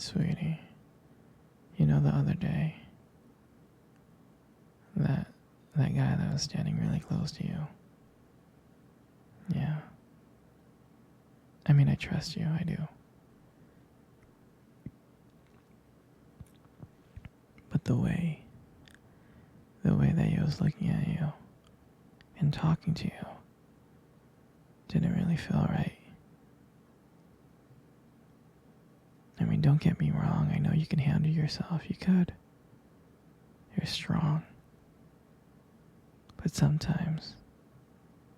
Sweetie, you know the other day, that that guy that was standing really close to you. Yeah. I mean, I trust you, I do. But the way that he was looking at you and talking to you didn't really feel right. I mean, don't get me wrong, I know you can handle yourself, you could. You're strong. But sometimes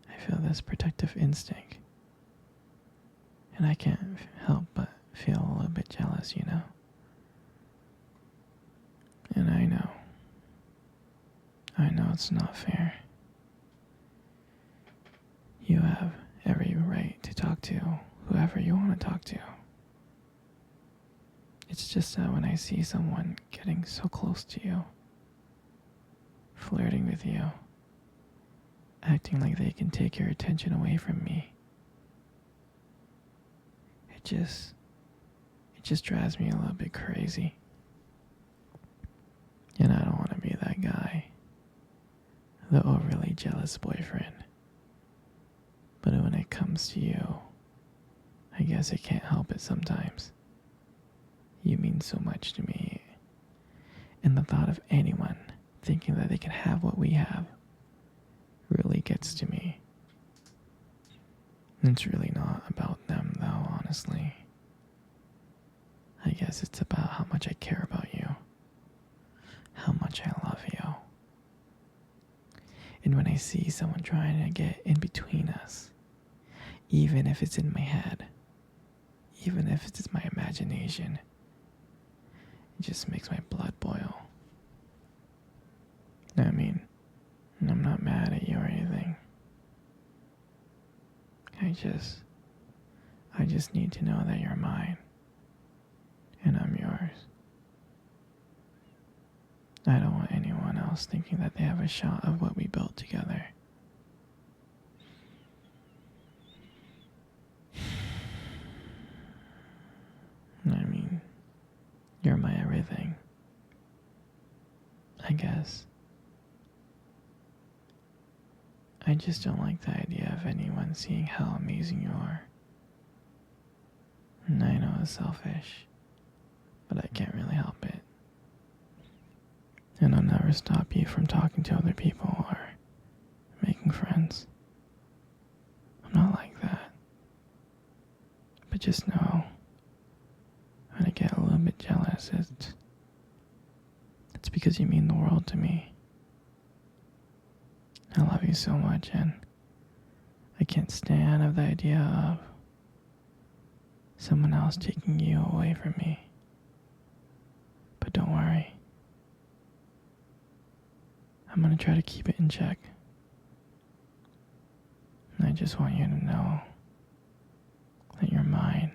I feel this protective instinct. And I can't help but feel a little bit jealous, you know? And I know it's not fair. You have every right to talk to whoever you want to talk to. It's just that when I see someone getting so close to you, flirting with you, acting like they can take your attention away from me, it just drives me a little bit crazy. And I don't want to be that guy, the overly jealous boyfriend. But when it comes to you, I guess I can't help it sometimes. You mean so much to me. And the thought of anyone thinking that they can have what we have really gets to me. It's really not about them, though, honestly. I guess it's about how much I care about you, how much I love you. And when I see someone trying to get in between us, even if it's in my head, even if it's my imagination, it just makes my blood boil. I mean, I'm not mad at you or anything. I just need to know that you're mine, and I'm yours. I don't want anyone else thinking that they have a shot of what we built together. I mean, you're my everything, I guess. I just don't like the idea of anyone seeing how amazing you are. And I know it's selfish, but I can't really help it. And I'll never stop you from talking to other people or making friends. I'm not like that. But just know, when I get a little bit jealous, it's because you mean the world to me. I love you so much, and I can't stand the idea of someone else taking you away from me. But don't worry. I'm gonna try to keep it in check. And I just want you to know that you're mine.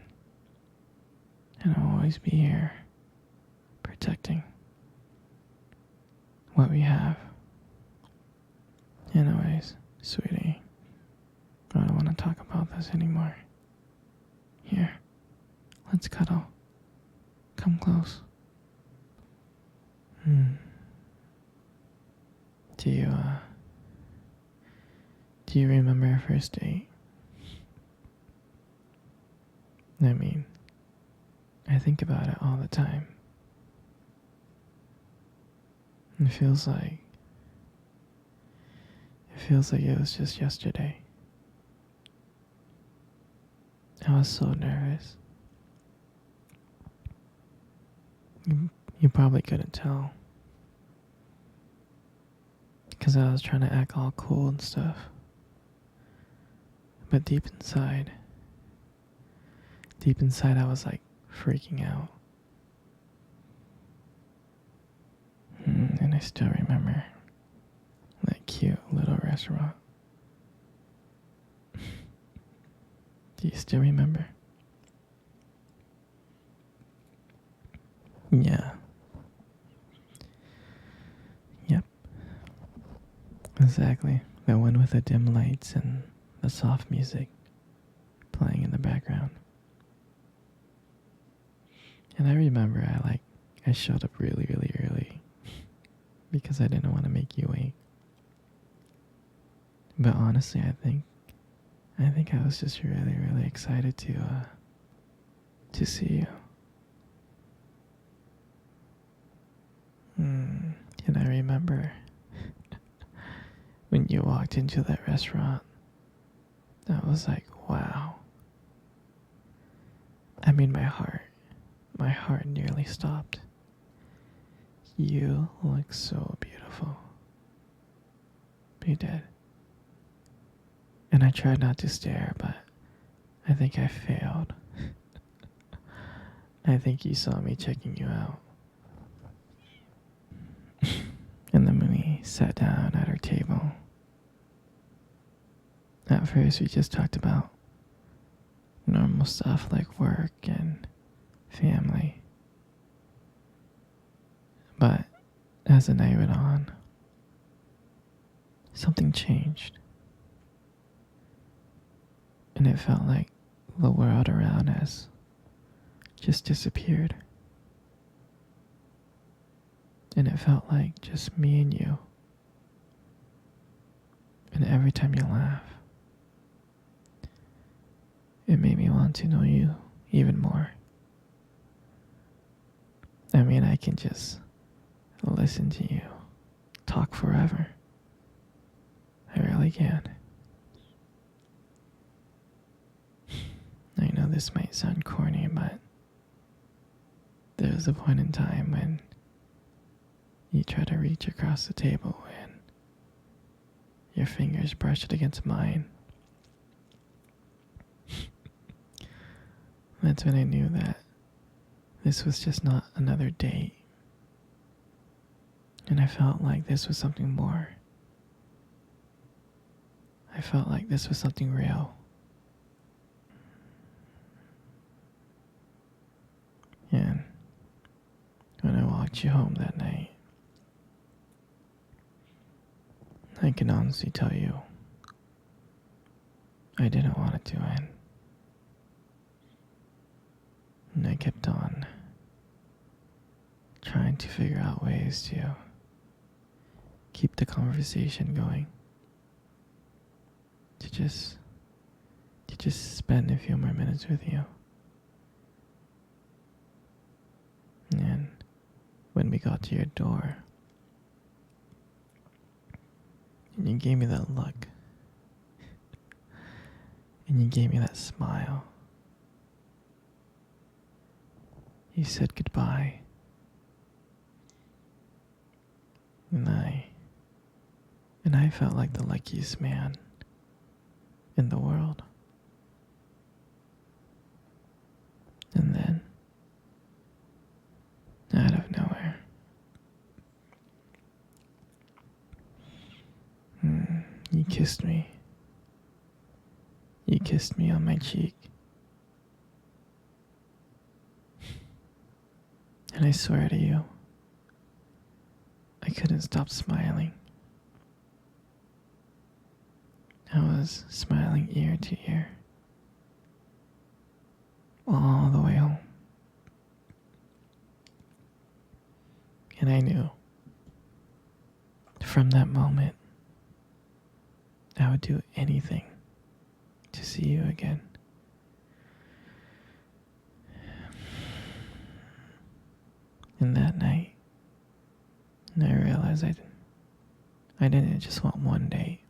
And I'll always be here, protecting what we have. Anyways, sweetie, I don't want to talk about this anymore. Here, let's cuddle. Come close. Do you remember our first date? I mean, I think about it all the time. It feels like it was just yesterday. I was so nervous. You probably couldn't tell, because I was trying to act all cool and stuff. But deep inside I was like freaking out. And I still remember that cute little restaurant. Do you still remember? Yeah. Yep. Exactly. That one with the dim lights and the soft music playing in the background. And I remember I showed up really, really early because I didn't want to make you wait. But honestly, I think I was just really, really excited to see you. And I remember when you walked into that restaurant, I was like, wow. I mean, my heart nearly stopped. You look so beautiful. You did. And I tried not to stare, but I think I failed. I think you saw me checking you out. And then when we sat down at our table, at first we just talked about normal stuff like work and family. But as the night went on, something changed. And it felt like the world around us just disappeared. And it felt like just me and you. And every time you laugh, it made me want to know you even more. I mean, I can just listen to you talk forever. I really can. I know this might sound corny, but there was a point in time when you tried to reach across the table and your fingers brushed against mine. That's when I knew that this was just not another date. And I felt like this was something more. I felt like this was something real. And when I walked you home that night, I can honestly tell you, I didn't want it to end. And I kept on trying to figure out ways to keep the conversation going. To just spend a few more minutes with you. And when we got to your door, and you gave me that look, and you gave me that smile, you said goodbye, and I felt like the luckiest man in the world. And then, out of nowhere, you kissed me. You kissed me on my cheek. And I swear to you, I couldn't stop smiling. I was smiling ear to ear, all the way home. And I knew, from that moment, I would do anything to see you again. And that night, I realized I didn't just want one date.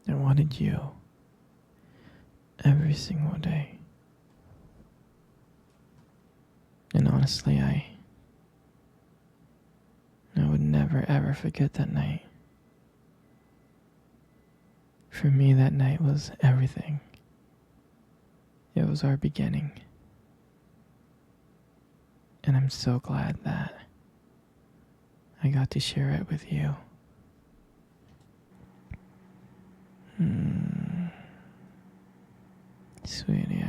I wanted you every single day. And honestly, I would never ever forget that night. For me, that night was everything. It was our beginning. And I'm so glad that I got to share it with you. Sweetie,